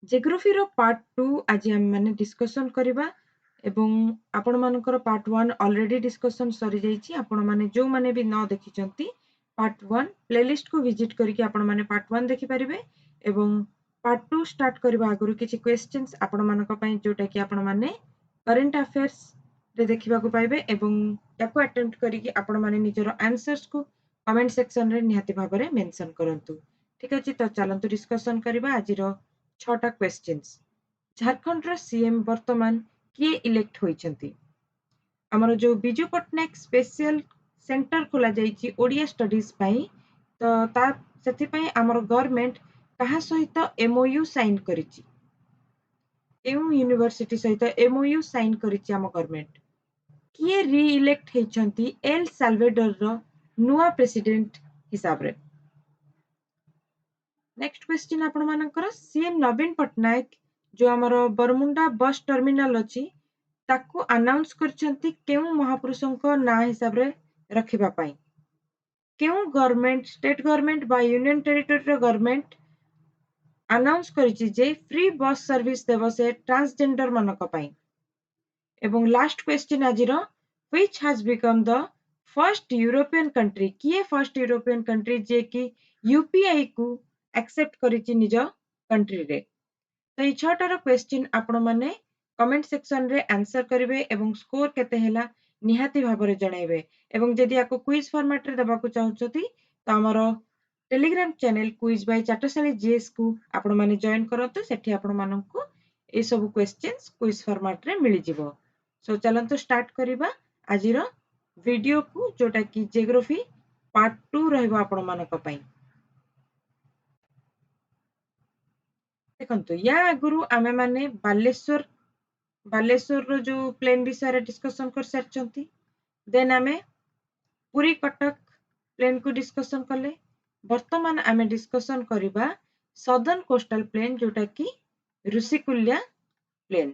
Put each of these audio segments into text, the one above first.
Geography रो part 2 आज हम माने डिस्कशन करिबा एवं आपण मानकर पार्ट 1 ऑलरेडी डिस्कशन सरी जाईची आपण माने जो माने भी न देखिचंती पार्ट 1 प्लेलिस्ट को विजिट करके आपण माने पार्ट 1 देखि परिबे एवं पार्ट 2 स्टार्ट करबा आगरु किछि क्वेश्चंस आपण मानक पई जोटा कि आपण माने करंट अफेयर्स रे देखिबा को पाइबे एवं याको अटेम्प्ट करिकि आपण माने निजर आंसर्स को कमेंट सेक्शन रे निहाती भाबरे मेंशन करंतु ठीक अछि तो चलंतु डिस्कशन करबा आजिरो 6टा क्वेश्चंस झारखंड रो सीएम वर्तमान किए इलेक्ट होइछंती हमर जो बिजू पटनायक स्पेशल सेंटर खोला जाईची ओडिया स्टडीज पई तो ता सेति पई हमर गवर्नमेंट कहा सहित एमओयू साइन करिची एउ यूनिवर्सिटी सहित एमओयू साइन करिची हम गवर्नमेंट किए री इलेक्ट हेछंती एल साल्वेडोर रो नुआ प्रेसिडेंट हिसाब रे नेक्स्ट क्वेश्चन आपण मानकर सीएम नवीन पटनायक जो हमर बरमुंडा बस टर्मिनल अछि ताकू अनाउंस करछंती केउ महापुरुषंको ना हिसाब रे रखिबा पई केउ गवर्नमेंट स्टेट गवर्नमेंट बा यूनियन टेरिटरी रो गवर्नमेंट अनाउंस करिछि जे फ्री बस सर्विस देबो से ट्रांसजेंडर मानक पई एवं लास्ट क्वेश्चन आजिरो which has become the first European country किए फर्स्ट यूरोपियन कंट्री जे कि यूपीआई को एक्सेप्ट करिछि निज कंट्री रे तो ये 6टार क्वेश्चन आपण माने कमेंट सेक्शन रे आंसर करिवे एवं स्कोर केते हैला निहाती भाबरे जणाइबे एवं जदि आपको क्विज फॉर्मेट रे देबा को चाहउछथि तो हमरो Telegram channel quiz by Chatshali GS को आपण माने जॉइन करंतु सेठी आपण माननकु ए सब क्वेश्चंस क्विज फॉर्मेट रे मिलि जिवो सो चलंतु स्टार्ट करिबा आजिरो वीडियो को जोटा कि जियोग्राफी पार्ट 2 रहबो आपण मानक पई देखंतु या आगुरु आमे माने बालेश्वर रो जो प्लेन विषय रे डिस्कशन कर सारचंती देन आमे पुरी कटक प्लेन को डिस्कशन कले वर्तमान आमे डिस्कशन करिबा सदर्न कोस्टल प्लेन जोटा कि ऋषिकुल्या प्लेन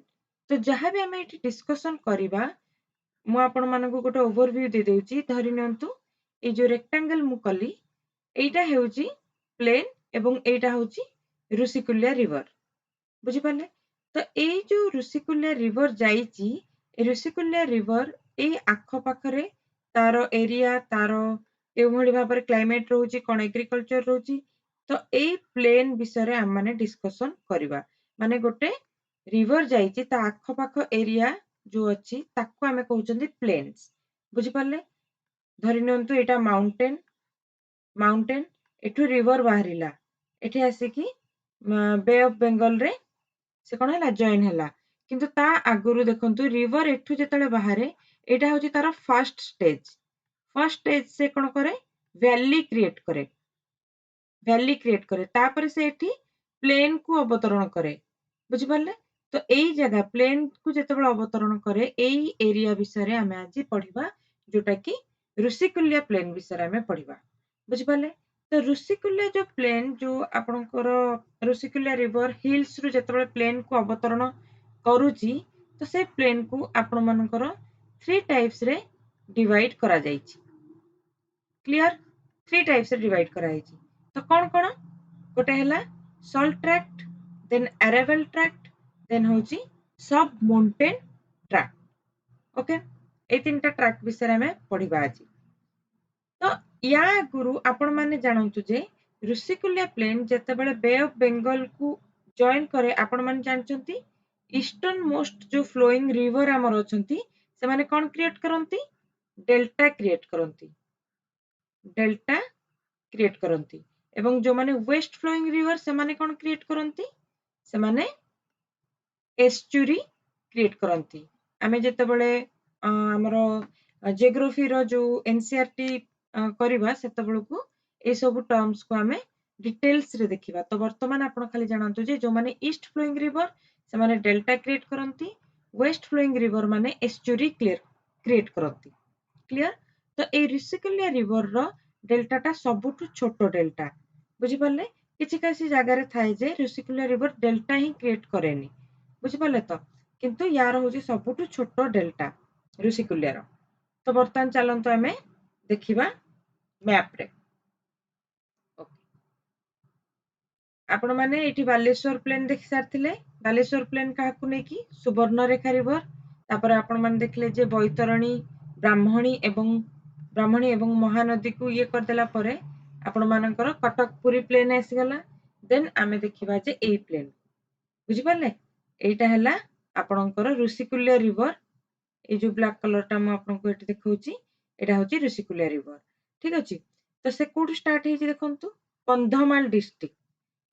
तो जहां भी आमे एठी डिस्कशन करिबा मु आपण मानकु गोटे ओवरव्यू दे देउची धरि नंतु ए जो रेक्टेंगल मु कली एटा हेउची प्लेन एवं एटा होची ऋषिकुल्या रिवर बुझी पाले तो ए जो ऋषिकुल्या रिवर जाईची ऋषिकुल्या रिवर ए आखो पाखरे तारो एरिया तारो केउ भली भाबरे क्लाइमेट रहउची कोन एग्रीकल्चर रहउची तो ए प्लेन विषय रे हम माने डिस्कशन करिबा माने गोटे रिवर जाईची ता आखो पाखो एरिया जो अछि ताको हमें कहउचंदी प्लेन्स बुझी पाले धरि नंतु एटा माउंटेन एठू रिवर बाहरिला एठी आसी कि बे ऑफ बंगाल रे से कोन हला जॉइन हला किंतु ता आगुरु देखंतु रिवर एठू जेतले बाहरे एटा होची तार फर्स्ट स्टेज से कोन करे वैली क्रिएट करे तापर से एठी प्लेन को अवतरण करे बुझी पाले तो एई जगह प्लेन को जेतबेल अवतरण करे एई एरिया विषय रे हमें आज पढिबा जोटा कि ऋषिकुल्या प्लेन विषय रे हमें पढिबा बुझी पाले तो ऋषिकुल्या जो प्लेन जो आपनकर ऋषिकुल्या रिवर हिल्स रु जेतबेल प्लेन को अवतरण करूची तो से प्लेन को आपण मानकर 3 टाइप्स रे डिवाइड करा जाईची क्लियर 3 टाइप्स रे डिवाइड करा जाईची तो कोन गोटे हला salt tract then alluvial tract then होची सब माउंटेन ट्रैक्ट ओके ए तीनटा ट्रैक्ट विषय हमें पढिबा आज तो या गुरु आपण माने जानंतु जे ऋषिकुल्या प्लेन जेतेबेले बे ऑफ बंगाल को जॉइन करे आपण माने जानचंती ईस्टर्न मोस्ट जो फ्लोइंग रिवर हमर अछंती से माने कोन क्रिएट करंती डेल्टा क्रिएट करंती एवं जो माने वेस्ट फ्लोइंग रिवर से माने कोन क्रिएट करंती से माने एस्चुरी क्रिएट करंती आमे जेतेबेले हमरो जियोग्राफी रो जो एनसीईआरटी करिबा सेतेबेलकु ए सब टर्म्स को हमें डिटेल्स रे देखिबा तो वर्तमान आपण खाली जानंतु जे जो माने ईस्ट फ्लोइंग रिवर से माने डेल्टा क्रिएट करंती वेस्ट फ्लोइंग रिवर माने एस्चुरी क्रिएट करंती क्लियर तो ए ऋषिकुल्या रिवर रो डेल्टा टा सबुठु छोटो डेल्टा बुझी पाले किछि कासी जागा रे थाए जे ऋषिकुल्या रिवर डेल्टा ही क्रिएट करेनी बुझी पाले तो किंतु यार होची सबुठु छोटो डेल्टा ऋषिकुल्या रो तो वर्तमान चलंतु हमें देखिबा मैप रे आपण माने एठी बालेश्वर प्लेन देखि सारथिले बालेश्वर प्लेन काहाकू नेकी सुवर्णरेखा रिवर तापर आपण माने देखले जे बैतरणी ब्राह्मणी एवं महानदी को ये कर देला परे आपण मानकर कटक पुरी प्लेन आसी गला देन आमे देखिबा जे ए प्लेन बुझी पारले एटा हला आपणकर ऋषिकुल्य रिवर ए जो ब्लैक कलर टा म आपनको एठी देखौची एटा होची ऋषिकुल्य रिवर ठीक अछि तो से कोड स्टार्ट हेची देखंतु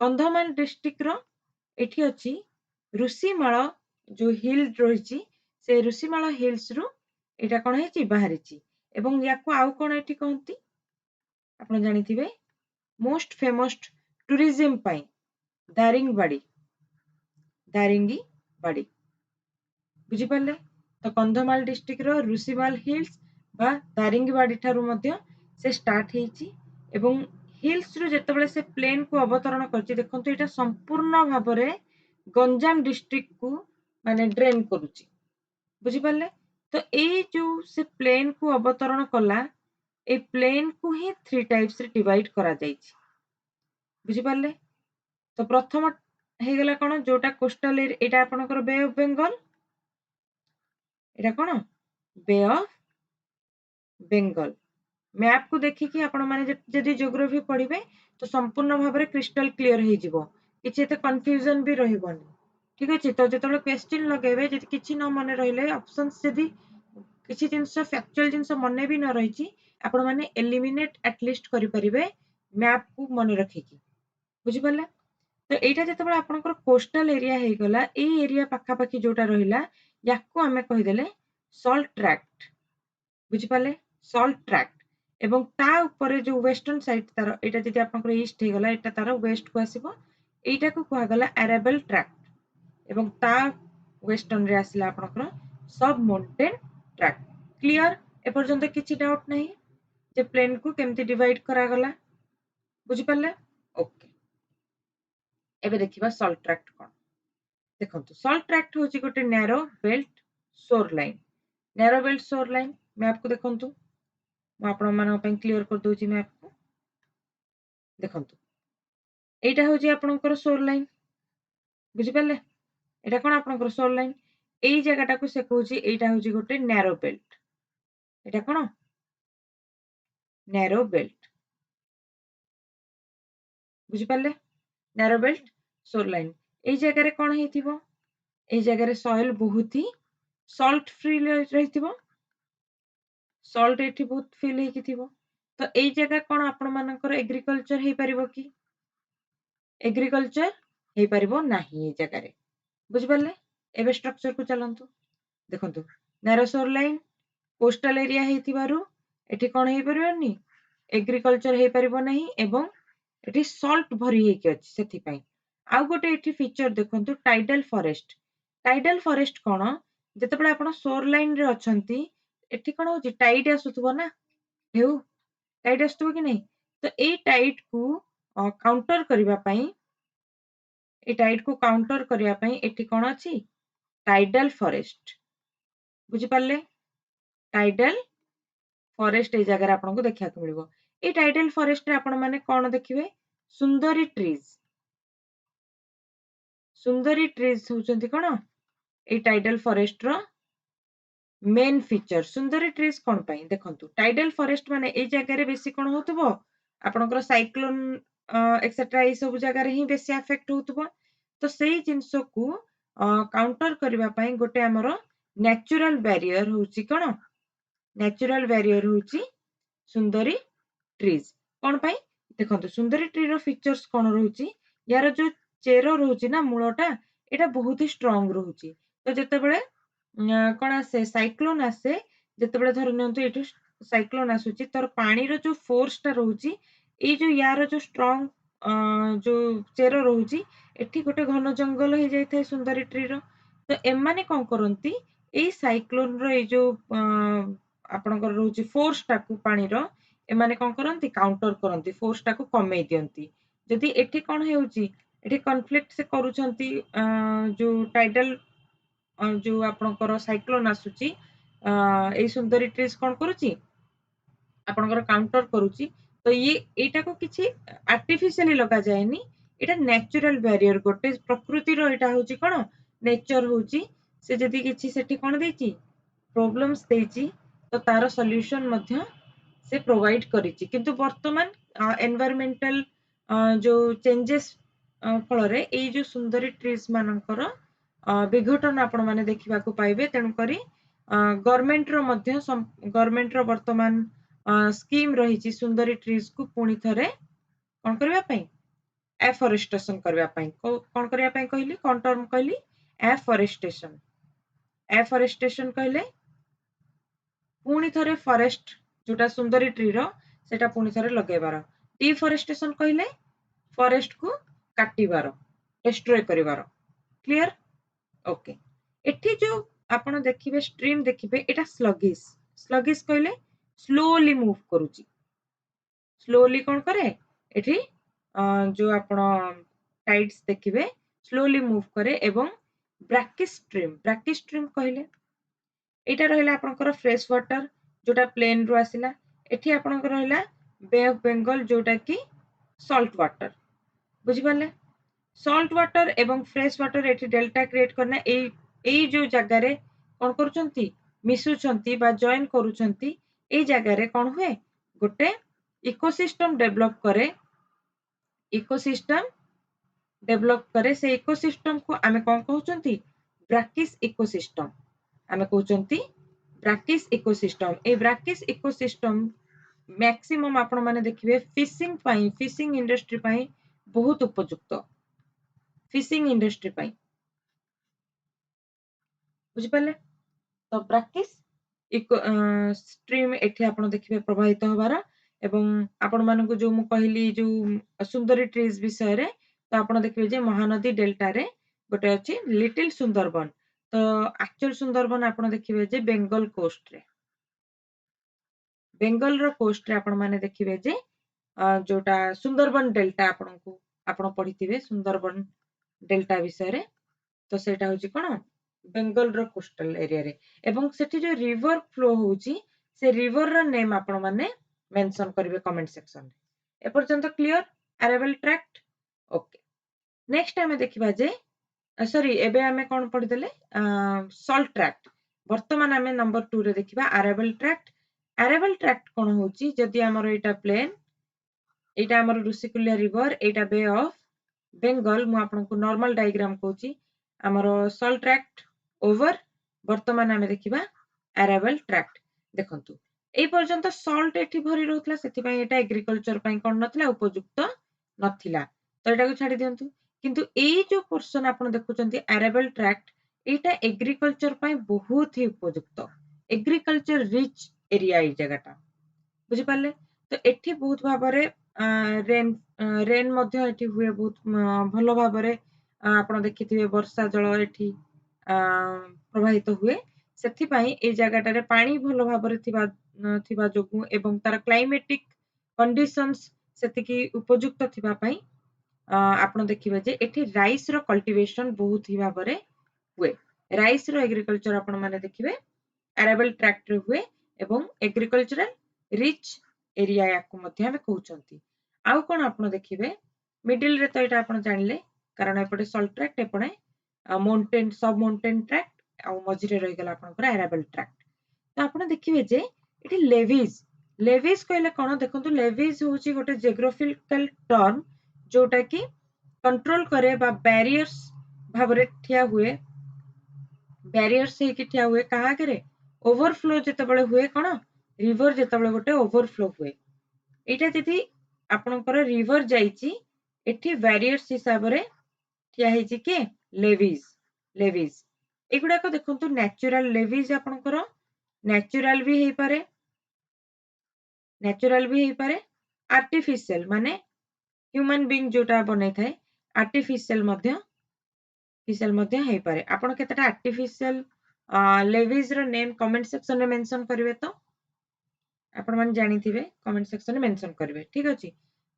कंधमाल डिस्ट्रिक्ट रो एठी अछि ऋषिमाळ जो हिल रहिची से ऋषिमाळ हिल्स रु एटा कोन हेची बाहरिची एवं याको आउ कोन एठी कहंती आपण जानिथिबे मोस्ट फेमस टूरिज्म पई दारिंगबाड़ी बुझी पारले तो कंधमाल डिस्ट्रिक्ट रो ऋषिमाल हिल्स बा दारिंगबाड़ी ठारू मध्य से स्टार्ट हेची एवं हिल्स रु जेतेबेले से प्लेन को अवतरण करची देखंतु एटा संपूर्ण भाबरे गंजाम डिस्ट्रिक्ट को माने ड्रेन करूची बुझी पारले तो ए जो से प्लेन को अवतरण कला ए प्लेन को ही 3 टाइप्स रे डिवाइड करा जायछि बुझी पारले तो प्रथम हे गला कोन जोटा कोस्टल एटा आपनकर बे of Bengal Etah cone bay of Bengal map को देखिकी आपण माने जदि ज्योग्राफी पढ़िबे तो संपूर्ण भाबरे क्रिस्टल क्लियर हे जिवो किछि एते कंफ्यूजन भी रहिबोनी ठीक अछि तो जेतबे क्वेश्चन लगेबे जदि किछि न मने रहिले ऑप्शंस जदि किछि जिंस फैक्चुअल जिंस मने भी न रहिछि आपण माने एलिमिनेट एटलीस्ट करि परिबे मैप को मने रखिकी बुझि परले तो एटा जेतबे आपनकर कोस्टल एरिया हे गला ए एरिया पाखा पाखी जोटा रहिला याको हमें कहि देले सॉल्ट ट्रैक्ट बुझि परले सॉल्ट ट्रैक्ट एवं ता ऊपर जो वेस्टर्न साइड तार एटा जदि आपनकर ईस्ट हे गला एटा तार वेस्ट को आसीबो एटा को कहा गला अरेबल ट्रैक्ट एवं ता वेस्टर्न रे आसिला आपनकर सब माउंटेन ट्रैक्ट क्लियर ए पर्यंत किछि डाउट नहीं जे प्लेन को केमती डिवाइड करा गला बुझि परले ओके एबे देखिबा सॉल्ट ट्रैक्ट कोन देखंतु सॉल्ट ट्रैक्ट होची गोटे narrow belt shore line map को देखंतु म आपण मानक पई क्लियर कर दोची मैप को देखंतु एटा होची आपनकर शोर लाइन बुझि परले एटा कोन आपनकर शोर लाइन एई जगहटा को से कहूची एटा होची गोटे नैरो बेल्ट एटा कोन नैरो बेल्ट बुझि परले नैरो बेल्ट शोर लाइन एई जगह रे कोन हेतिबो एई जगह रे सॉइल बहुत ही सॉल्ट फ्री रहितिबो सॉल्ट एठी बहुत फिल हेकी थिबो तो एई जगह कोन आपण मानकर एग्रीकल्चर हे परिबो कि एग्रीकल्चर हे परिबो नाही ए जगह रे बुझि परले एबे स्ट्रक्चर को चलंतु देखंतु narrow shore line coastal area हेतिबारु एठी कोन हे परिबोनी एग्रीकल्चर हे परिबो नाही एवं एठी सॉल्ट भरी हेकी अछि सेथि पई आउ गोटे एठी फीचर देखंतु टाइडल फॉरेस्ट कोन जेतेबेले आपण शोर लाइन रे अछंती एठी कोन होची टाइड आसुथबो ना हेउ टाइड आसुथबो कि नहीं तो ए टाइड को काउंटर करिबा पई ए टाइड को काउंटर करिया पई एठी कोन अछि टाइडल फॉरेस्ट बुझि पारले टाइडल फॉरेस्ट ए जगह आपन को देखिया को मिलबो ए टाइडल फॉरेस्ट रे आपण माने कोन देखिबे सुंदरी ट्रीज होचंती कोन ए टाइडल फॉरेस्ट रो मेन फीचर सुंदरी ट्रीज कोन पई देखंतु टाइडल फॉरेस्ट माने ए जगह रे बेसी कोन होतबो आपनकर साइक्लोन एक्सेट्रा ए सब जगह रे ही बेसी अफेक्ट होतबो तो सेही जिंसो को काउंटर करबा पई गोटे हमरो नेचुरल बैरियर होची कोन नेचुरल बैरियर होची सुंदरी ट्रीज कोन पई देखंतु सुंदरी ट्री रो फीचर्स कोन रहउची यार जो चेरो रहउची ना मूलटा एटा बहुत ही स्ट्रांग रहउची तो जेतेबेले कोन आसे साइक्लोन आसे जेतेबेले धरि नंतु एटु साइक्लोन आसुची तर पानी रो जो फोर्स ता रहउची ए जो यार जो स्ट्रांग जो चेरो रहउची एठी गोटे घन जंगल हे जाय थाए सुंदरी ट्री रो तो एमाने कोन करंती ए साइक्लोन रो ए जो आपनकर रहउची फोर्स ता को पानी रो एमाने कोन करंती काउंटर करंती फोर्स ता को कमे दियंती जदि एठी कोन हेउची एठी कॉन्फ्लिक्ट से करूछंती जो टाइडल जो आपनकर साइक्लोन आसुची ए सुंदरी ट्रीज कोन करूची आपनकर काउंटर करूची तो ये एटा को किछि आर्टिफिशियली लगा जायनी এটা ନ୍ୟାଚୁରାଲ ବ୍ୟାରିୟର ଗୋଟେ ପ୍ରକୃତିର ଏଇଟା ହଉଛି କଣ ନେଚର ହଉଛି ସେ ଯଦି କିଛି ସେଠି କଣ ଦେଇଛି ପ୍ରୋବ୍ଲେମ୍ସ ଦେଇଛି ତ ତାର ସଲ୍ୟୁସନ ମଧ୍ୟ ସେ ପ୍ରୋଭାଇଡ କରିଛି କିନ୍ତୁ ବର୍ତ୍ତମାନ ଏନଭାୟରମେଣ୍ଟାଲ ଯୋଉ ଚେଞ୍ଜେସ୍ ଫଳରେ ଏଇ ଯୋଉ ସୁନ୍ଦରୀ ଟ୍ରିଜ ମାନଙ୍କର ବିଘଟନ ଆପଣ ମାନେ ଦେଖିବାକୁ ପାଇବେ ତେଣୁକରି ଗଭର୍ଣ୍ଣମେଣ୍ଟର ମଧ୍ୟ ଗଭର୍ଣ୍ଣମେଣ୍ଟର ବର୍ତ୍ତମାନ ସ୍କିମ୍ ରହିଛି ସୁନ୍ଦରୀ ଟ୍ରିଜ କୁ ପୁଣି ଥରେ କଣ କରିବା ପାଇଁ ଏଫରେଷ୍ଟେସନ କରିବା ପାଇଁ କଣ କରିବା ପାଇଁ କହିଲି କଣ ଟର୍ମ କହିଲି ଏଫରେଷ୍ଟେସନ କହିଲେ ପୁଣି ଥରେ ଫରେଷ୍ଟ ଯୋଉଟା ସୁନ୍ଦରୀ ଟ୍ରିର ସେଟା ପୁଣି ଥରେ ଲଗେଇବାର ଡିଫରେଷ୍ଟେସନ କହିଲେ ଫରେଷ୍ଟ କୁ କାଟିବାର ଡେଷ୍ଟ୍ରୟ କରିବାର କ୍ଲିୟର ଓକେ ଏଠି ଯୋଉ ଆପଣ ଦେଖିବେ ଷ୍ଟ୍ରିମ୍ ଦେଖିବେ ଏଟା ସ୍ଲଗିଶ କହିଲେ ସ୍ଲୋଲି ମୁଭ କରୁଛି ସ୍ଲୋଲି କଣ କରେ ଏଠି ଯୋଉ ଆପଣ ଟାଇଡ୍ସ ଦେଖିବେ ସ୍ଲୋଲି ମୁଭ କରେ ଏବଂ ବ୍ରାକିଶ ଷ୍ଟ୍ରିମ୍ କହିଲେ ଏଇଟା ରହିଲା ଆପଣଙ୍କର ଫ୍ରେଶ ୱାଟର ଯୋଉଟା ପ୍ଲେନ ରୁ ଆସିଲା ଏଠି ଆପଣଙ୍କର ରହିଲା ବେ ଅଫ ବେଙ୍ଗଲ ଯୋଉଟା କି ସଲ୍ଟ ୱାଟର ବୁଝିପାରିଲେ ସଲ୍ଟ ୱାଟର ଏବଂ ଫ୍ରେଶ ୱାଟର ଏଠି ଡେଲ୍ଟା କ୍ରିଏଟ କରନା ଏଇ ଯୋଉ ଜାଗାରେ କଣ କରୁଛନ୍ତି ମିଶୁଛନ୍ତି ବା ଜଏନ କରୁଛନ୍ତି ଏଇ ଜାଗାରେ କଣ ହୁଏ ଗୋଟେ ଇକୋସିଷ୍ଟମ ଡେଭଲପ କରେ ସେ ଇକୋସିଷ୍ଟମ କୁ ଆମେ କଣ କହୁଛନ୍ତି ବ୍ରାକିସ ଇକୋସିଷ୍ଟମ ଆମେ କହୁଛନ୍ତି ବ୍ରାକିସ ଇକୋସିଷ୍ଟମ ଏଇ ବ୍ରାକିସ ଇକୋସିଷ୍ଟମ ମ୍ୟାକ୍ସିମମ୍ ଆପଣ ମାନେ ଦେଖିବେ ଫିସିଂ ଇଣ୍ଡଷ୍ଟ୍ରି ପାଇଁ ବହୁତ ଉପଯୁକ୍ତ ଫିସିଂ ଇଣ୍ଡଷ୍ଟ୍ରି ପାଇଁ ବୁଝିପାରିଲେ ତ ବ୍ରାକିସ ଷ୍ଟ୍ରିମ ଏଠି ଆପଣ ଦେଖିବେ ପ୍ରବାହିତ ହବାର ଏବଂ ଆପଣ ମାନଙ୍କୁ ଯୋଉ ମୁଁ କହିଲି ଯୋଉ ସୁନ୍ଦରୀ ଟ୍ରିଜ ବିଷୟରେ ତ ଆପଣ ଦେଖିବେ ଯେ ମହାନଦୀ ଡେଲ୍ଟାରେ ଗୋଟେ ଅଛି ଲିଟିଲ ସୁନ୍ଦରବନ ତ ଆକ୍ଚୁଆଲ ସୁନ୍ଦରବନ ଆପଣ ଦେଖିବେ ଯେ ବେଙ୍ଗଲର କୋଷ୍ଟରେ ଆପଣ ମାନେ ଦେଖିବେ ଯେ ଯୋଉଟା ସୁନ୍ଦରବନ ଡେଲ୍ଟା ଆପଣ ପଢିଥିବେ ସୁନ୍ଦରବନ ଡେଲ୍ଟା ବିଷୟରେ ତ ସେଇଟା ହଉଛି କଣ ବେଙ୍ଗଲର କୋଷ୍ଟାଲ ଏରିଆରେ ଏବଂ ସେଠି ଯୋଉ ରିଭର ଫ୍ଲୋ ହଉଛି ସେ ରିଭରର ନେମ୍ ଆପଣ ମାନେ ମେନସନ କରିବେ କମେଣ୍ଟ ସେକ୍ସନରେ ଏପର୍ଯ୍ୟନ୍ତ clear arrival tract okay next ଆମେ ଦେଖିବା ଯେ ସରି ଏବେ ଆମେ କଣ ପଢିଦେଲେ ସଲ୍ଟ ଟ୍ରାକ୍ଟ ବର୍ତ୍ତମାନ ଆମେ ନମ୍ବର 2 ରେ ଦେଖିବା ଆରାଇଭାଲ ଟ୍ରାକ୍ଟ କଣ ହଉଛି ଯଦି ଆମର ଏଇଟା ପ୍ଲେନ ଏଇଟା ଆମର ଋଷିକୁଲ୍ୟା ରିଭର ଏଇଟା ବେ ଅଫ ବେଙ୍ଗଲ ମୁଁ ଆପଣଙ୍କୁ ନର୍ମାଲ ଡାଇଗ୍ରାମ କହୁଛି ଆମର ସଲ୍ଟ ଟ୍ରାକ୍ଟ ଓଭର ବର୍ତ୍ତମାନ ଆମେ ଦେଖିବା ଆରାଇଭାଲ ଟ୍ରାକ୍ଟ ଦେଖନ୍ତୁ ଏଇ ପର୍ଯ୍ୟନ୍ତ ସଲ୍ଟ ଏଠି ଭରି ରହୁଥିଲା ସେଥିପାଇଁ ଏଇଟା ଏଗ୍ରିକଲଚର ପାଇଁ କଣ ନଥିଲା ଉପଯୁକ୍ତ ନଥିଲା ତ ଏଟାକୁ ଛାଡି ଦିଅନ୍ତୁ କିନ୍ତୁ ଏଇ ଯୋଉ ପୋର୍ସନ ଆପଣ ଦେଖୁଛନ୍ତି ଆରାଇଭାଲ ଟ୍ରାକ୍ଟ ଏଇଟା ଏଗ୍ରିକଲଚର ପାଇଁ ବହୁତ ହି ଉପଯୁକ୍ତ ଏଗ୍ରିକଲଚର ରିଚ୍ ଏରିଆ ଏଇ ଜାଗାଟା ବୁଝିପାରିଲେ ତ ଏଠି ବହୁତ ଭାବରେ ରେନ୍ ମଧ୍ୟ ଏଠି ହୁଏ ବହୁତ ଭଲ ଭାବରେ ଆପଣ ଦେଖିଥିବେ ବର୍ଷା ଜଳ ଏଠି ପ୍ରବାହିତ ହୁଏ ସେଥିପାଇଁ ଏଇ ଜାଗାଟାରେ ପାଣି ଭଲ ଭାବରେ ଥିବା ଯୋଗୁଁ ଏବଂ ତାର କ୍ଲାଇମେଟିକ କଣ୍ଡିସନ୍ସ ସେତିକି ଉପଯୁକ୍ତ ଥିବା ପାଇଁ ଆପଣ ଦେଖିବେ ଯେ ଏଠି ରାଇସ ର କଲ୍ଟିଭେସନ ବହୁତ ହି ଭାବରେ ହୁଏ ରାଇସ ର ଏଗ୍ରିକଲଚର ଆପଣ ମାନେ ଦେଖିବେ ଆରାଇଭାଲ ଟ୍ରାକ୍ଟରେ ହୁଏ ଏବଂ ଏଗ୍ରିକଲଚରାଲ ରିଚ୍ ଏରିଆ ୟାକୁ ମଧ୍ୟ ଆମେ କହୁଛନ୍ତି ଆଉ କଣ ଆପଣ ଦେଖିବେ ମିଡିଲ ରେ ତ ଏଇଟା ଆପଣ ଜାଣିଲେ କାରଣ ଏପଟେ ସଲ୍ଟ ଟ୍ରାକ୍ଟ ଏପଟେ ସବ ମାଉଣ୍ଟେନ ଟ୍ରାକ୍ଟ ଆଉ ମଝିରେ ରହିଗଲା ଆପଣଙ୍କର ଆରାଇଭାଲ ଟ୍ରାକ୍ଟ ତ ଆପଣ ଦେଖିବେ ଯେ ଏଠି ଲେଭିଜ କହିଲେ କଣ ଦେଖନ୍ତୁ ଲେଭିଜ ହଉଛି ଗୋଟେ ଜିଓଗ୍ରାଫିକାଲ ଟର୍ମ ଯୋଉଟା କି କଣ୍ଟ୍ରୋଲ କରେ ବା ବ୍ୟାରିୟର୍ସ ଭାବରେ ଠିଆ ହୁଏ ବ୍ୟାରିୟର୍ସ ହେଇକି ଠିଆ ହୁଏ କାହା ଆଗରେ ଓଭରଫ୍ଲୋ ଯେତେବେଳେ ହୁଏ କଣ ରିଭର ଯେତେବେଳେ ଗୋଟେ ଓଭରଫ୍ଲୋ ହୁଏ ଏଇଟା ଯଦି ଆପଣଙ୍କର ରିଭର ଯାଇଛି ଏଠି ବ୍ୟାରିୟର୍ସ ହିସାବରେ ଠିଆ ହେଇଛି କିଏ ଲେଭିଜ ଏଗୁଡାକ ଦେଖନ୍ତୁ ନ୍ୟାଚୁରାଲ ଲେଭିଜ ଆପଣଙ୍କର ନ୍ୟାଚୁରାଲ ବି ହେଇପାରେ ଆର୍ଟିଫିସିଆଲ ମାନେ ହ୍ୟୁମାନ ବିଙ୍ଗ ଯୋଉଟା ବନେଇଥାଏ ଆର୍ଟିଫିସିଆଲ ମଧ୍ୟ ହେଇପାରେ ଆପଣ କେତେଟା ଆର୍ଟିଫିସିଆଲ ଲେଭିଜ ର ନେମ୍ କମେଣ୍ଟ ସେକ୍ସନରେ ମେନସନ କରିବେ ତ ଆପଣ ମାନେ ଜାଣିଥିବେ କମେଣ୍ଟ ସେକ୍ସନରେ ମେନସନ କରିବେ ଠିକ ଅଛି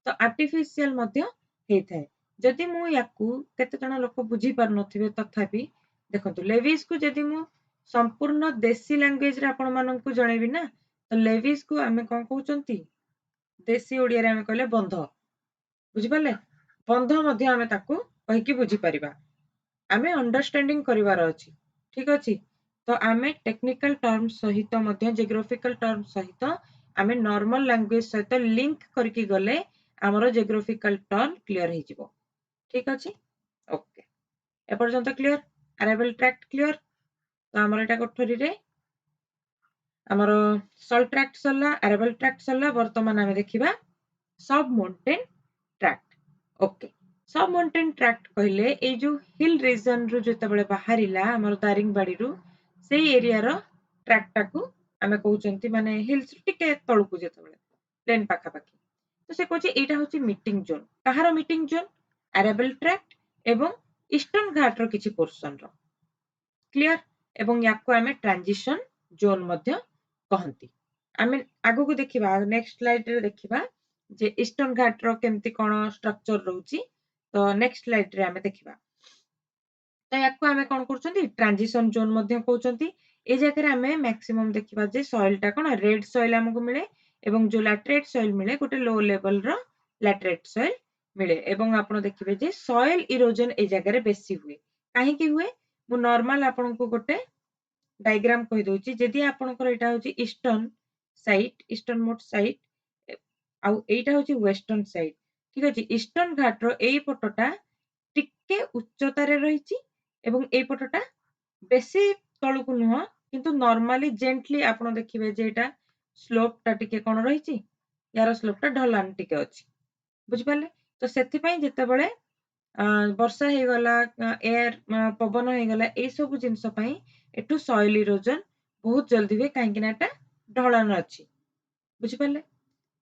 ତ ଆର୍ଟିଫିସିଆଲ ମଧ୍ୟ ହେଇଥାଏ ଯଦି ମୁଁ ୟାକୁ କେତେ ଜଣ ଲୋକ ବୁଝି ପାରୁନଥିବେ ତଥାପି ଦେଖନ୍ତୁ ଲେଭିଜ କୁ ଯଦି ମୁଁ ସମ୍ପୂର୍ଣ୍ଣ ଦେଶୀ ଲାଙ୍ଗୁଏଜରେ ଆପଣ ମାନଙ୍କୁ ଜଣେଇବି ନା ତ ଲେଭିଜ କୁ ଆମେ କଣ କହୁଛନ୍ତି ଦେଶୀ ଓଡିଆରେ ଆମେ କହିଲେ ବନ୍ଧ ବୁଝିପାରିଲେ बंध मध्य आमे ताकू कहिकी बुझी परिबा आमे अंडरस्टैंडिंग करिवार अछि ठीक अछि तो आमे टेक्निकल टर्म सहित मध्य जियोग्राफिकल टर्म सहित आमे नॉर्मल लैंग्वेज सहित लिंक करके गले हमरो जियोग्राफिकल टर्म क्लियर हे जिवो ठीक अछि ओके ए पर्यंत क्लियर अराइवल ट्रैक्ट क्लियर तो हमर एटा कोठरी रे हमर सॉल्ट ट्रैक्ट सरला अराइवल ट्रैक्ट सरला वर्तमान आमे देखिबा सब माउंटेन ट्रैक्ट ओके सब माउंटेन ट्रैक्ट कहले ए जो हिल रीजन रु जते बेले बाहरिला हमर दारिंगबाड़ी रु सेई एरिया रो ट्रैक्ट टाकू आमे कहउचंती माने हिल्स टिके तळकू जते बेले प्लेन पाखा पाखी तो से कहउची एटा होची मीटिंग जोन कहारो मीटिंग जोन अराइवल ट्रैक्ट एवं ईस्टर्न घाट रो किछि पोर्शन रो क्लियर एवं याको आमे ट्रांजिशन जोन मध्य कहंती आमे आगु को देखिबा नेक्स्ट स्लाइड रे देखिबा जे ईस्टर्न घाट रो केमती कोन स्ट्रक्चर रहउची तो नेक्स्ट स्लाइड रे आमे देखिबा तो याको आमे कोन करचंती ट्रांजिशन जोन मध्य कहउचंती ए जगह रे आमे मैक्सिमम देखिबा जे सॉइल टा कोन रेड सॉइल हमकु मिले एवं जो लैटरेट सॉइल मिले गोटे लो लेवल रो लैटरेट सॉइल मिले एवं आपण देखिबे जे सॉइल इरोजन ए जगह रे बेसी हुए काहे की हुए मु नॉर्मल आपण को गोटे डायग्राम कहि दोची जदी आपणकर एटा होची ईस्टर्न मोस्ट साइड आउ एटा होची वेस्टर्न साइड ठीक अछि ईस्टर्न घाट रो एई पटोटा टिके उच्चता रे रहिची एवं एई पटोटा बेसी तळकु नुह किंतु नॉर्मली जेंटली आपण देखिबे जे एटा स्लोप टा टिके कोन रहिची यार स्लोप टा ढलान टिके अछि बुझि पाले तो सेति पई जते बेले वर्षा हे गला एयर पवन हे गला ए सब जिंस पई एठू सॉइल इरोजन बहुत जल्दी हुए काहे कि एटा ढलान अछि बुझि पाले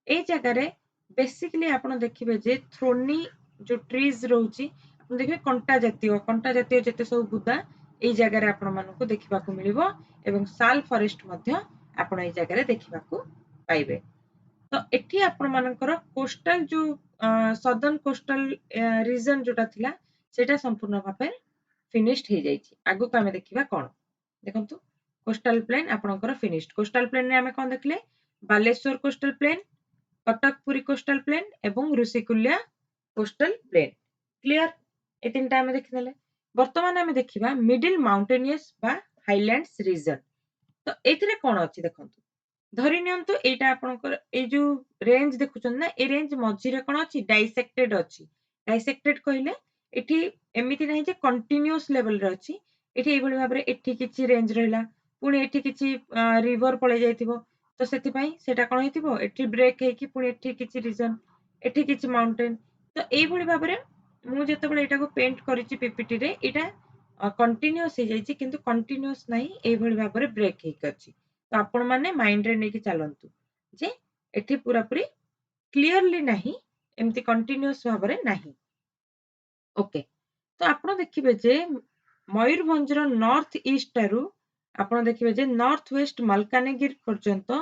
ए जगह रे बेसिकली आपण देखिबे जे थ्रोनी जो ट्रीज रहउची आपण देखिबे कंटा जातीय जते सब बुदा ए जगह रे आपण मानको देखिबा को मिलिबो एवं साल फॉरेस्ट मध्य आपण ए जगह रे देखिबा को पाइबे तो एठी आपण मानकर कोस्टल जो सदर्न कोस्टल रीजन जोटा थिला सेटा संपूर्ण भाबे फिनिश्ड हे जाईची आगु को हमें देखिबा कोन देखंतु कोस्टल प्लेन आपणकर फिनिश्ड कोस्टल प्लेन रे हमें कोन देखले Baleshwar coastal plain कटकपुरी coastal plain एवं Rushikulya coastal plain clear A तीनटा हमें देखिदेले वर्तमान हमें देखिबा मिडिल माउंटेनियस बा हाईलैंड्स रीजन तो एथिरे कोन अछि देखंतु धरि नियंतु एटा आपणकर ए जो रेंज देखुचन ना ए रेंज मझी रे कोन अछि डाइसेक्टेड कहले एठी एमिति नाही जे कंटीन्यूअस लेवल रे अछि एठी एई भली भाबरे एठी किछि रेंज रहला पुनी एठी किछि रिवर पळे जायतिबो तो सेति पई सेटा कोन हेतिबो एठी ब्रेक हे कि पुनी एठी किछि रीजन एठी किछि माउंटेन तो एई भली भाबरे मु जते बळे एटा को पेंट करिछि पीपीटी रे एटा कंटीन्यूअस हे जायछि किंतु कंटीन्यूअस नाही एई भली भाबरे ब्रेक हे करछि तो आपण माने माइंड रे नेकी चालंतु जे एठी पूरा पूरी क्लियरली नाही एमती कंटीन्यूअस भाबरे नाही ओके तो आपण देखिबे जे मयूरभंज रो नॉर्थ ईस्ट टारु आपण देखिबे जे नॉर्थ वेस्ट मालकानगिरी पर्यंत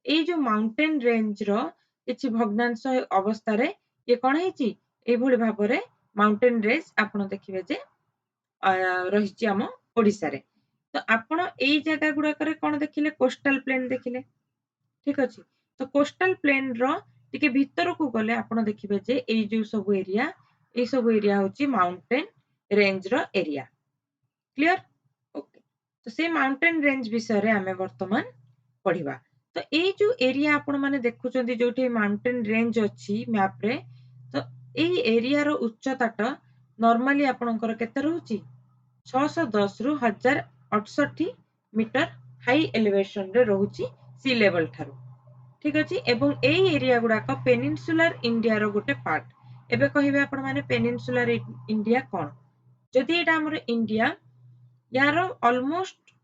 ए जो माउंटेन रेंज रो किछि भग्नांश अवस्था रे ये कोन हेची ए भली भाबरे माउंटेन रेंज आपण देखिबे जे रहिची हम ओडिसा रे तो आपण एई जगह गुडा करे कोन देखिले कोस्टल प्लेन देखिले ठीक अछि तो कोस्टल प्लेन रो टिके भीतर को गले आपण देखिबे जे एई जो सब एरिया होची माउंटेन रेंज रो एरिया क्लियर ओके तो से माउंटेन रेंज विषय रे हमें वर्तमान पढिबा तो एई जो एरिया आपण माने देखुचंदी जोठी माउंटेन रेंज अछि मैप रे तो एई एरिया रो उच्चताटा नॉर्मली आपणकर केते रहउची 610 रु 1068 मीटर हाई एलिवेशन रे रहउची सी लेवल थारू ठीक अछि एवं एई एरिया गुडा का पेनिनसुलर इंडिया रो गोटे पार्ट एबे कहिबे आपण माने पेनिनसुलर इंडिया कोन जदि एटा हमर इंडिया यार ऑलमोस्ट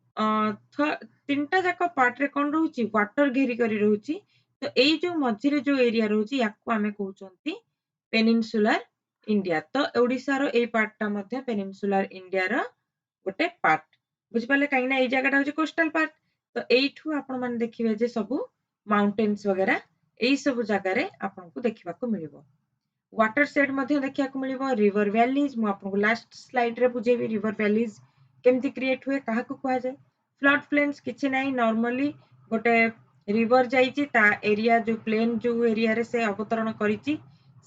तीनटा जाक पार्ट रे कोन रहउची वाटर घेरी करी रहउची तो एई जो मझी रे जो एरिया रहउची याको हमें कहउचंती पेनिनसुलर इंडिया तो ओडिसा रो एई पार्ट ता मध्ये पेनिनसुलर इंडिया रो गोटे पार्ट बुझि पाले काहे ना एई जगह ता होची कोस्टल पार्ट तो एइठू आपण माने देखिबे जे सब माउंटेन्स वगैरह एई सब जगह रे आपन को देखिबा को मिलिबो वाटर सेट मध्ये देखिया को मिलिबो रिवर वैलीज मु आपन को लास्ट स्लाइड रे बुझेबी रिवर वैलीज केमती क्रिएट हुए काहा को कुआ जाय फ्लड प्लेन्स किछि नाही नॉर्मली गोटे रिवर जाईची ता एरिया जो प्लेन जो एरिया रे से अवतरण करिची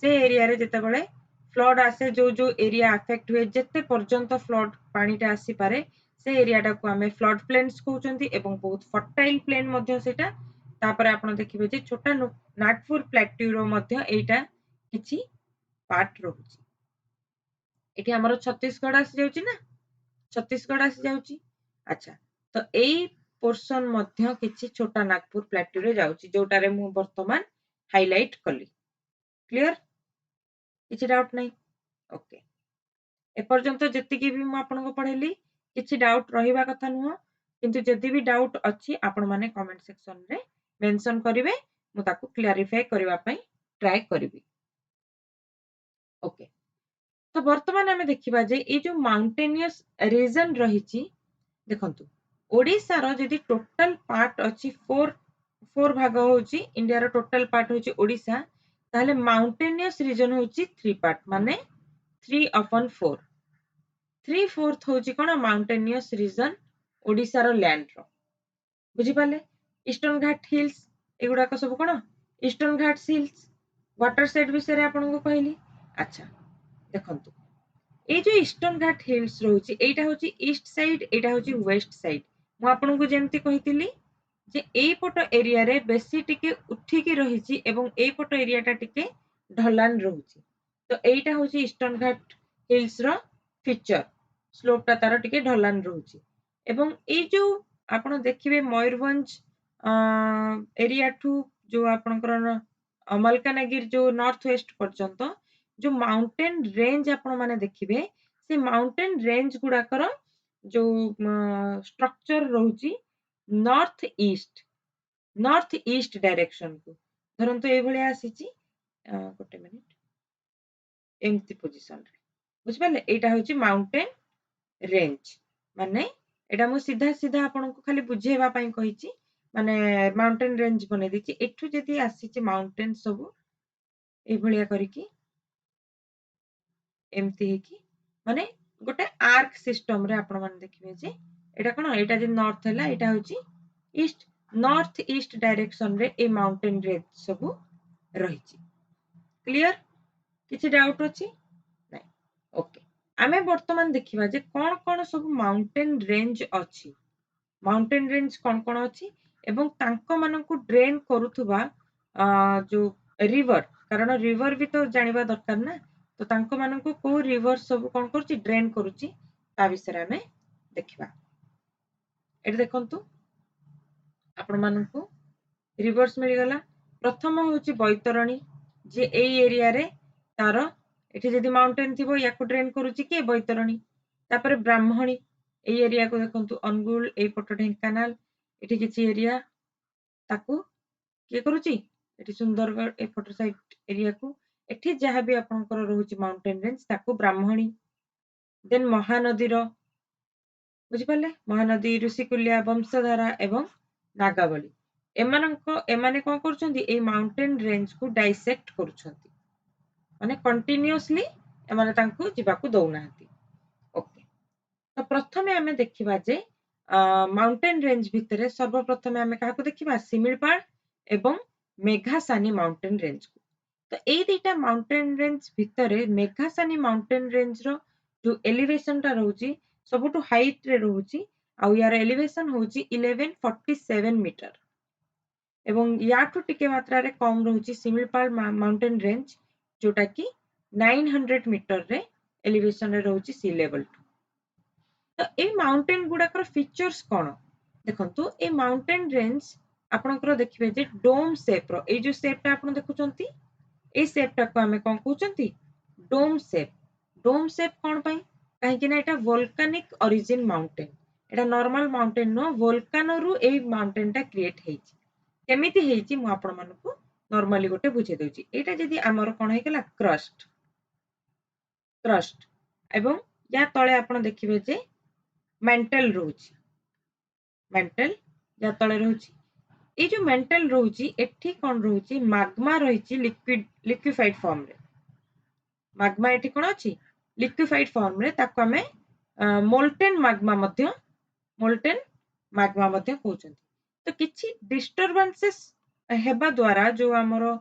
से एरिया रे जते बळे फ्लड आसे जो एरिया अफेक्ट हुए जेते पर्यंत फ्लड पानीटा आसी पारे से एरियाटा को आमे फ्लड प्लेन्स कहउचंती एवं बहुत फर्टाइल प्लेन मध्य सेटा तापर आपण देखिबे जे छोटा नागपुर प्लेट्यूरो मध्य एटा किछि पार्ट रहुची एठी हमर छत्तीसगढ़ आसी जाउची ना छत्तीसगढ़ आसी जाउची अच्छा तो एई पोर्शन मध्य किछि छोटा नागपुर प्लेट्यूरो जाउची जोटारे मु वर्तमान हाइलाइट कली क्लियर किछि डाउट नाही ओके एपर्यंत जेतिकी भी मु आपनको पढ़ेली किछि डाउट रहिबा कथा नुह किंतु जदि भी डाउट अछि आपण माने कमेंट सेक्शन रे मेंशन करिवे मु ताकू क्लियरिफाई करबा पई ट्राई करबी ओके तो वर्तमान हमें देखिबा जे ए जो माउंटेनियस रीजन रहिछि देखंतु ओडिसा रो जदि टोटल पार्ट अछि फोर भाग होची इंडिया रो टोटल पार्ट होची ओडिसा ताले माउंटेनियस रीजन होची 3 पार्ट माने 3/4 3/4 होची कोन माउंटेनियस रीजन ओडिसा रो लैंड रो बुझी पाले ईस्टर्न घाट हिल्स एगुडा को सब कोन ईस्टर्न घाट हिल्स वाटर साइड विषय रे आपन को कहली अच्छा देखंतु ए जो ईस्टर्न घाट हिल्स रहउची एटा होची ईस्ट साइड एटा होची वेस्ट साइड मु आपन को जेमति कहितली जे एई पट एरिया रे बेसी टिके उठी की रहिची एवं एई पट एरिया टा टिके ढलान रहउची तो एटा होची ईस्टर्न घाट हिल्स रो फीचर स्लोप टा तार टिके ढलान रहउची एवं एई जो आपण देखिबे मयूरभंज एरिया ठू जो आपनकर मलकानगिर जो नॉर्थ वेस्ट पर्यंत जो माउंटेन रेंज आपण माने देखिबे से माउंटेन रेंज गुडाकर जो स्ट्रक्चर रहउची नॉर्थ ईस्ट डायरेक्शन को धरंतु ए भलिया आसीची गोटे मिनिट एम्ति पोजीशन रे बुझ पाले एटा होची माउंटेन रेंज माने एटा मु सीधा सीधा आपन को खाली बुझेबा पई कहिची माने माउंटेन रेंज बने दिची एठु जदी आसीची माउंटेन सब ए भलिया करिकी एम्ति हे की माने गोटे आर्क सिस्टम रे आपण माने देखिबे जे एटा कोन एटा जे नॉर्थ हैला एटा होची ईस्ट नॉर्थ ईस्ट डायरेक्शन रे ए माउंटेन रेंज सब रहिची क्लियर किछि डाउट अछि नै ओके आमे वर्तमान देखिबा जे कोन कोन सब माउंटेन रेंज अछि माउंटेन रेंज कोन कोन अछि एवं तांको मानकु ड्रेन करूथुबा जो रिवर कारण रिवर भी तो जानिबा दरकार ना तो तांको मानकु को रिवर सब कोन करछि ड्रेन करूछि ता विषय रे हमें देखिबा एटा देखंतु आपण मानकु रिवर्स मिल गला प्रथम होछि बैतरणी जे एई एरिया रे तार एठी जदी माउंटेन थिबो याकु ड्रेन करूछि के बैतरणी तापर ब्राह्मणी एई एरिया को देखंतु अनुगुल एई पट ढेंकानाल एठी किछि एरिया ताकू के करूछि एठी सुंदरगढ़ ए पट साइड एरिया को एठी जहा भी आपनकर रहउछि माउंटेन रेंज ताकू ब्राह्मणी देन महानदी रो बुझि पाले महानदी ऋषिकुल्या वंशधारा एवं नागावली एमाने कोन करछन्ती ए माउंटेन रेंज को डाइसेक्ट करछन्ती माने कंटीन्यूअसली एमाने तांको जिबाकू दउनाहंती ओके तो प्रथमे हमें देखिबा जे माउंटेन रेंज भितरे सर्वप्रथमे हमें काहाको देखिबा सिमिलपाल एवं मेघासानी माउंटेन रेंज को तो एई दुईटा माउंटेन रेंज भितरे मेघासानी माउंटेन रेंज रो जो एलिवेशन टा रहउची सबुटु हाइट रे रहउची आ यार एलिवेशन होउची 1147 मीटर एवं याठू टिके मात्रा रे कम रहउची सिमिलपाल माउंटेन रेंज जोटा की 900 मीटर रे एलिवेशन रे रहउची सी लेवल टू तो ए माउंटेन गुडाकर फीचर्स कोन देखंतु ए माउंटेन रेंज आपनकर देखिबे जे डोम शेप रो ए जो शेप टा आपन देखुचंती ए शेप टा को हमें कोन कहउचंती डोम शेप कोन पई काहे कि ना एटा वोल्केनिक ओरिजिन माउंटेन एटा नॉर्मल माउंटेन नो वोल्कानो रु ए माउंटेन टा क्रिएट हेछि केमिति हेछि मु आपण मानकु नॉर्मली गोटे बुझे देउची एटा जदी हमर कोन हे गेला क्रस्ट एवं या तळे आपण देखिबे जे मेंटल रहउची मेंटल या तळे रहउची ए जो मेंटल रहउची एठी कोन रहउची मैग्मा रहिची लिक्विफाइड फॉर्म रे मैग्मा एठी कोन अछि लिक्विफाइड फॉर्म रे ताको हमें मोल्टेन मैग्मा मध्य कहउचंती तो किछि डिस्टरबेंसेस हेबा द्वारा जो हमरो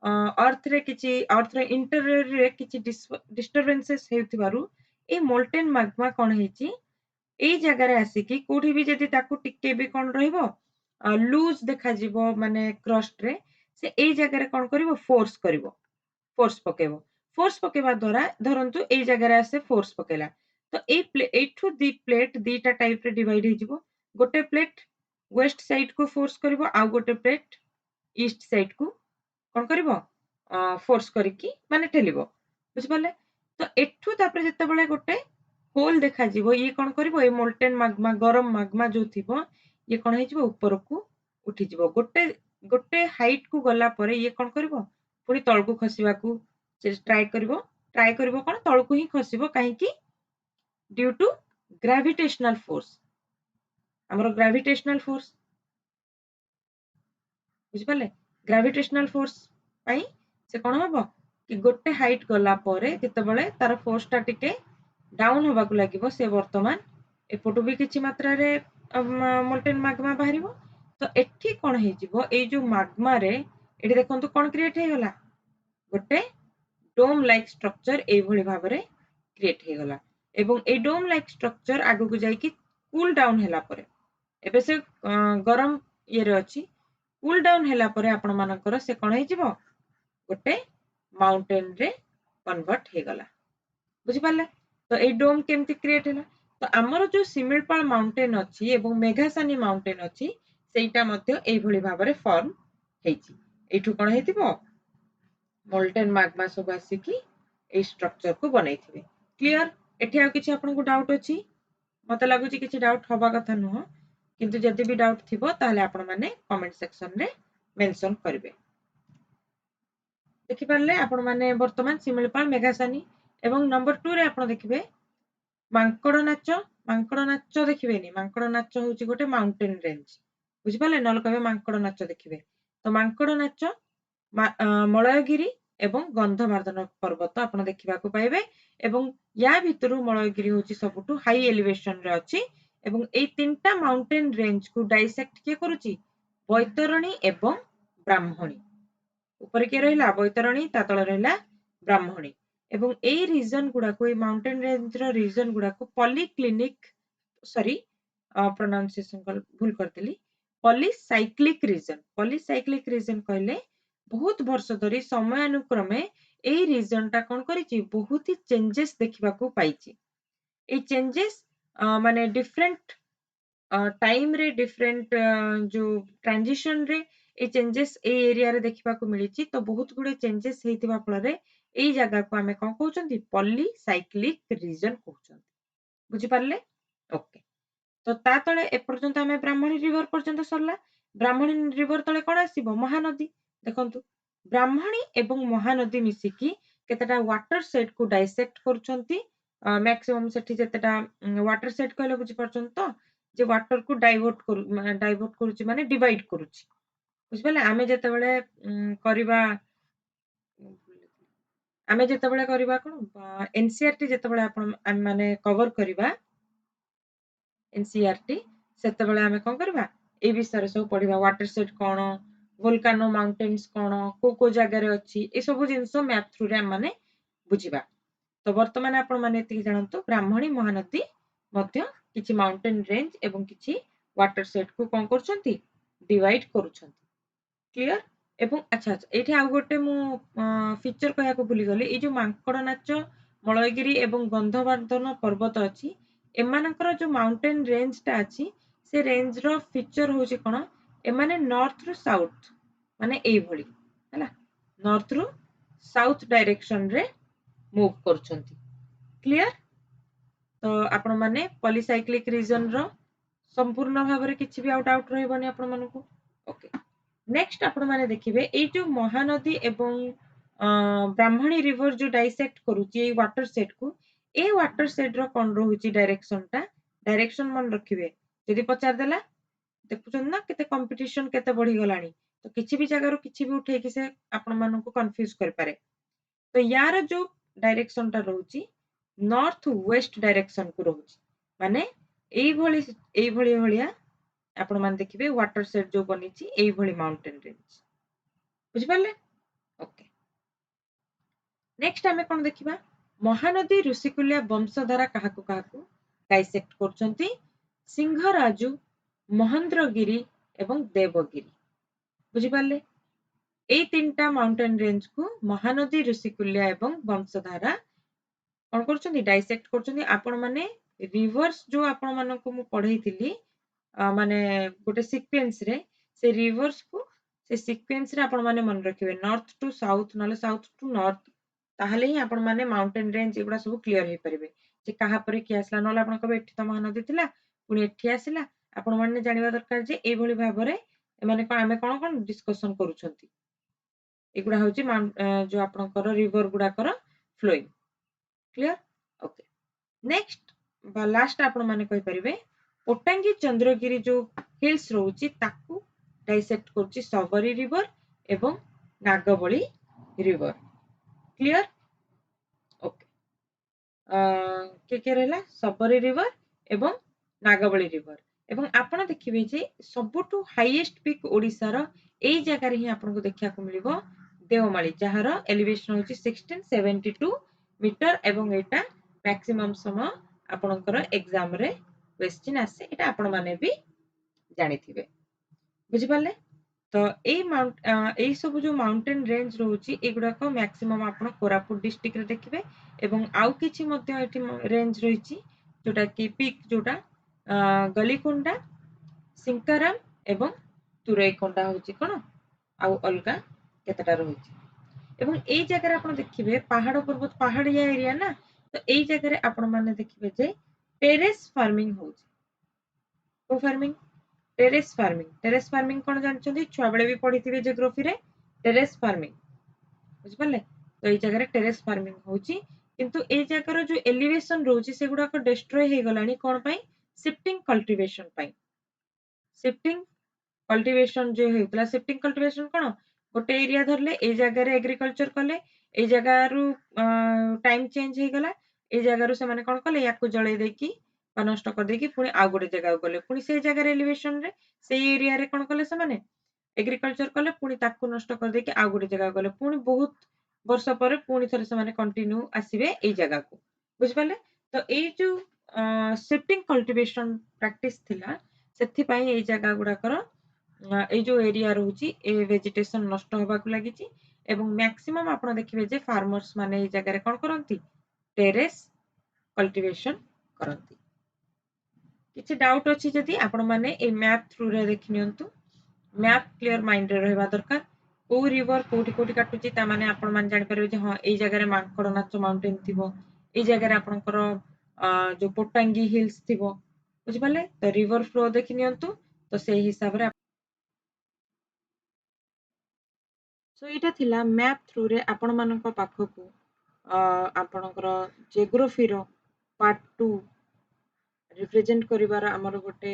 अर्थ रे किछि अर्थ रे इंटीरियर रे किछि डिस्टर्बेंसेस हेउथिबारु ए मोल्टेन मैग्मा कोन हेछि एई जगह रे आसीकी कोठी भी जदि ताकू टिके भी कोन रहइबो लूज देखा जिवो माने क्रस्ट रे से एई जगह रे कोन करिवो फोर्स पकेबो फोर्स पकेबा द्वारा धरंतु एई जगह रे आसे फोर्स पकेला तो एठू दी प्लेट दीटा टाइप रे डिवाइड हेजिवो गोटे प्लेट वेस्ट साइड को फोर्स करिवो आ गोटे प्लेट ईस्ट साइड को कोन करिवो फोर्स करिकी माने ठेलिबो बुझि पाले तो एठू तापर जते बेले गोटे होल देखा जिवो ये कोन करिवो ए मोल्टेन मैग्मा गरम मैग्मा जो थिबो ये कोन हेजिवो ऊपर को उठी जिवो गोटे गोटे हाइट को गला परे ये कोन करिवो पुनी तळ को खसिबा को से ट्राई करिवो कोन तळ को ही खसिबो काहे की ड्यू टू ग्रेविटेशनल फोर्स हमरो ग्रेविटेशनल फोर्स बुझि पाले ग्रेविटेशनल फोर्स पई से कोन हबो कि गोटे हाइट गला परे जते बेले तार फोर्स टा टिके डाउन होबा को लागिवो से वर्तमान एपटु भी किछि मात्रा रे मोल्टेन मैग्मा बाहरिवो तो एठी कोन हे जिवो ए जो मैग्मा रे एठी देखंतु कोन क्रिएट हे गला गोटे डोम लाइक स्ट्रक्चर ए भली भाबरे क्रिएट हे गला एवं ए डोम लाइक स्ट्रक्चर आगु को जाई कि कूल डाउन हैला परे एबे से गरम ये रे अछि कूल डाउन हैला परे आपण मानकर से कोन हे जिवो गोटे माउंटेन रे कन्वर्ट हे गला बुझि पाले तो ए डोम केमति क्रिएट हैला तो हमर जो सिमिलपाल माउंटेन अछि एवं मेघासानी माउंटेन अछि सेटा मध्ये ए भली भाबरे फॉर्म हेछि एठु कोन हेतिबो मोल्टेन मैग्मा सब आसिकी ए स्ट्रक्चर को बनैथिबे क्लियर एठी आ किछि आपन को डाउट अछि मते लागुछि किछि डाउट होबा कथा नुह किंतु जदि भी डाउट थिबो ताले आपण माने कमेंट सेक्शन रे मेंशन करबे देखि पारले आपण माने वर्तमान सिमिलपाल मेघासानी एवं नंबर 2 रे आपण देखिबे मांकड़ नाच देखिबेनी मांकड़ नाच होउछि गोटे माउंटेन रेंज बुझि पाले नल कहबे मांकड़ नाच देखिबे तो मांकड़ नाच मलयगिरी एवं गंधमार्दन पर्वत आपण देखिबा को पाइबे एवं या भितरु मलयगिरी होउछि सबटु हाई एलिवेशन रे अछि एवं एई तीनटा माउंटेन रेंज को डाइसेक्ट के करूछि बैतरणी एवं ब्राह्मणी ऊपर के रहिला बैतरणी ता तळे रहिला ब्राह्मणी एवं एई रीजन गुडा को ए माउंटेन रेंज रो रीजन गुडा को पॉलीक्लिनिक सॉरी प्रोनाउंसिएशन भूल करतली पॉलीसाइक्लिक रीजन कहले बहुत वर्ष धरी समय अनुक्रमे एई रीजन टा कोन करिछि बहुत ही चेंजेस देखिबा को पाइछि ए चेंजेस माने डिफरेंट टाइम रे डिफरेंट जो ट्रांजिशन रे ए चेंजेस ए एरिया रे देखिबा को मिलिछि तो बहुत गुडे चेंजेस हेतिबा फल रे एई जगह को हमें कोन कहउछंती पॉलीसाइक्लिक रीजन कहउछंती बुझि पारले ओके तो ता तळे ए पर्यंत हमें ब्राह्मणी रिवर पर्यंत सरला ब्राह्मणी रिवर तळे कोन आसीबो महानदी देखंतु ब्राह्मणी एवं महानदी मिसिकी केतेटा वाटर सेट को डाइसेक्ट करूछंती मैक्सिमम सेठी जेतेटा वाटर सेट कहले बुझि परछन तो जे वाटर को डाइवर्ट करूछि माने डिवाइड करूछि बुझि पाले आमे जेतेबेले करिबा कोन एनसीईआरटी जेतेबेले आपण माने कवर करिबा एनसीईआरटी सेतेबेले आमे कोन करबा ए विषय सब पढिबा वाटर सेट कोन वोल्कानो माउंटेन्स कोन को जगह रे अछि ए सब जिंसो मैप थ्रू रे माने बुझिबा तो वर्तमान आपण माने एति जानंतु ब्राह्मणी महानदी मध्य किछि माउंटेन रेंज एवं किछि वाटर सेट को कोन करछंती डिवाइड करूछंती क्लियर एवं अच्छा अच्छा एठी आ गोटे मु फीचर कहया को भूली गली ए जो मांकड़ नाच मलयगिरी एवं गंधवर्धन पर्वत अछि एमानकर जो माउंटेन रेंज टा अछि से रेंज रो फीचर होछि कोन एमाने नॉर्थ रु साउथ माने एई भली हला नॉर्थ रु साउथ डायरेक्शन रे मूव करछंती क्लियर तो आपण माने पॉलीसाइक्लिक रीजन रो संपूर्ण भाबरे किछि भी आउट आउट रहबनी आपण मानको ओके नेक्स्ट आपण माने देखिबे ए जो महानदी एवं ब्राह्मणी रिवर जो डाइसेक्ट करूची ए वाटर सेट को ए वाटर सेट रो कोन रहूची डायरेक्शन मन रखिबे यदि पचार देला देखुछन ना केते कंपटीशन केते बढ़ी गलानी तो किछि भी जगह रो किछि भी उठे कि से आपण मानको कंफ्यूज कर पारे तो यार जो डायरेक्शन टा रहूची नॉर्थ वेस्ट डायरेक्शन को रहूची माने एई भली भलिया आपण मान देखिबे वाटर सेट जो बनिची एई भली माउंटेन रेंज बुझि पाले ओके नेक्स्ट आमे कोन देखिबा महानदी ऋषिकुल्या वंशधारा काहाकु काहाकु डाइसेक्ट करछंती सिंहराजु महेंद्रगिरी एवं देवगिरी बुझी पाले এই তিনটা মাউন্টেন রেঞ্জ কু মহানদী ঋষিকুल्या এবং বংশধারা কোন করছন্তি ডাইसेक्ट করছন্তি आपण माने रिवर्स जो आपण मानको मु पढैतिली माने गोटे सीक्वेंस रे से रिवर्स को से सीक्वेंस रे आपण माने मन रखिबे नॉर्थ टू साउथ नले साउथ टू नॉर्थ ताहले ही आपण माने माउंटेन रेंज एगुडा सब क्लियर हे परिबे जे कहा परे कि आसला नले आपण कबे एठी त महानदी थिला पुनी एठी आसिला आपण माने जानिबा दरकार जे एई भली भाबरे माने आमे कोन कोन डिस्कशन करूछंती एगुडा होची जो आपनकर रिवर गुडा कर फ्लोइंग क्लियर ओके नेक्स्ट बा लास्ट आपण माने कहि परिबे ओटांगी चंद्रगिरी जो हिल्स रहउची ताकू डाइसेक्ट करची सबरी रिवर एवं नागबली रिवर क्लियर ओके के रहला सबरी रिवर एवं नागबली रिवर एवं आपण देखिबे जे सबटु हाईएस्ट पीक ओडिसा रो एई जगह रे ही आपण को देखिया को मिलिबो देवमाली जहार एलिवेशन होची 1672 मीटर एवं एटा मैक्सिमम समय आपनकर एग्जाम रे क्वेश्चन आसे एटा आपण माने भी जानि थिबे बुझि पाले तो एई सब जो माउंटेन रेंज रहउची एगुडा को मैक्सिमम आपण कोरापुट डिस्ट्रिक्ट रे देखिबे एवं आउ किछि मध्ये एठी रेंज रहिची जोटा कि पीक जोटा गलीकोंडा सिंकाराम एवं तुरैकोंडा होची कोन आउ अलगा केतटा रहुची एवं एई जगह रे आपण देखिबे पहाड़ पर्वत पहाड़िया एरिया ना तो एई जगह रे आपण माने देखिबे जे टेरेस फार्मिंग होची को फार्मिंग टेरेस फार्मिंग कोन जानछन्ती छुआ बेले भी पढिथिबे जियोग्राफी रे टेरेस फार्मिंग बुझ पाले तो एई जगह रे टेरेस फार्मिंग होची किंतु एई जगह रो जो एलिवेशन रहउची सेगुडा को डिस्ट्रॉय हे गलानी कोन पई शिफ्टिंग कल्टीवेशन पई शिफ्टिंग कल्टीवेशन जो हेउतला शिफ्टिंग कल्टीवेशन कोन गोटे एरिया धरले ए जगह रे एग्रीकल्चर कले ए जगह रु टाइम चेंज हे गला ए जगह रु से माने कोन कले याकू जळे देकी नष्ट कर देकी पुनी आ गोटे जगह गले पुनी से जगह रे एलिवेशन रे से एरिया रे कोन कले से माने एग्रीकल्चर कले पुनी ताकू नष्ट कर देकी आ गोटे जगह गले पुनी बहुत वर्ष पर पुनी थरे से माने कंटिन्यू आसीबे ए जगह को बुझ पाले तो ए जो शिफ्टिंग कल्टीवेशन प्रैक्टिस थिला सेथि पई ए जगह गुडा कर ए जो एरिया रहउची ए वेजिटेशन नष्ट होबा को लागिची एवं मैक्सिमम आपण देखिबे जे फार्मर्स माने ए जगह रे कोन करंती टेरेस कल्टीवेशन करंती किछि डाउट अछि जदि आपण माने ए मैप थ्रू रे देखि नियंतु मैप क्लियर माइंड रे रहबा दरकार को रिवर कोठी कोठी काटुची ता माने आपण मान जानि परबे जे हां ए जगह रे मांकड़ नाच माउंटेन थिबो ए जगह रे आपणकर जो पोटांगी हिल्स थिबो बुझि पाले तो रिवर फ्लो देखि नियंतु तो से हिसाब रे सो एटा थिला मैप थ्रू रे आपण मानक पाखकु आपणकर जियोग्राफी रो पार्ट 2 रिप्रेजेंट करिवार हमर गोटे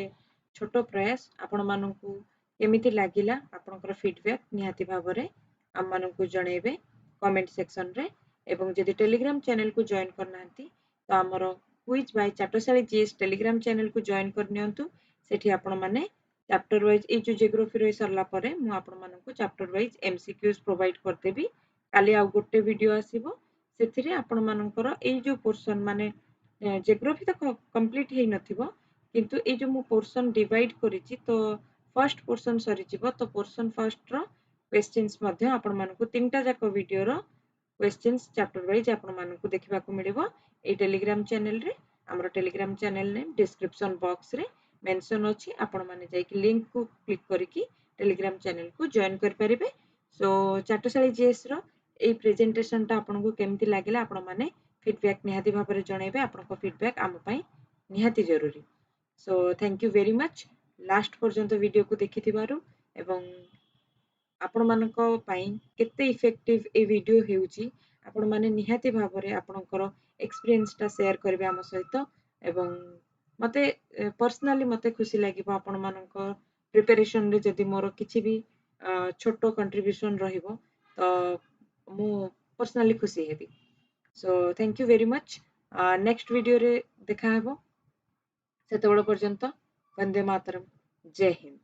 छोट प्रयास आपण मानकु केमिति लागिला आपणकर फीडबैक निहाती भाबरे हम मानकु जणेबे कमेंट सेक्शन रे एवं जदि टेलीग्राम चैनल को जॉइन करनांती तो हमर quiz by Chatshali GS Telegram channel को जॉइन करनियंतु सेठी आपण माने चैप्टर वाइज ए जो जियोग्राफी रे सरला परे मु आपण मानकु चैप्टर वाइज एमसीक्यूज प्रोवाइड कर देबी काली आ गोटे वीडियो आसीबो सेथिरे आपण मानकर ए जो पोर्शन माने जियोग्राफी तो कंप्लीट हे नथिबो किंतु ए जो मु पोर्शन डिवाइड करिछि तो फर्स्ट पोर्शन सरी जिवो तो पोर्शन फर्स्ट रो क्वेश्चंस मध्ये आपण मानकु तीनटा जाक वीडियो रो क्वेश्चंस चैप्टर वाइज आपण मानकु देखिबा को मिलिबो ए टेलीग्राम चैनल रे हमर Telegram channel name description box रे मेंशन अछि आपण माने जाय कि लिंक को क्लिक करिकि टेलीग्राम चैनल को जॉइन कर परिबे सो चाटशाली जीएस रो ए प्रेजेंटेशन ता आपण को केमति लागिला आपण माने फीडबैक निहाती भाबरे जणेबे आपण को फीडबैक आम पई निहाती जरूरी so thank you very much last पर्यंत वीडियो को देखिथिबारु एवं आपण मानक पई केते इफेक्टिव ए वीडियो हेउची आपण माने निहाती भाबरे आपणकर एक्सपीरियंस ता शेयर करबे हम सहित एवं मते पर्सनली मते खुशी लागिबो आपण मानक प्रिपरेशन रे जदि मोर किछि भी छोटो कंट्रीब्यूशन रहिबो तो मु पर्सनली खुशी heavy so thank you very much next video रे देखा हेबो सेतेबेला पर्यंत वंदे मातरम जय हिंद।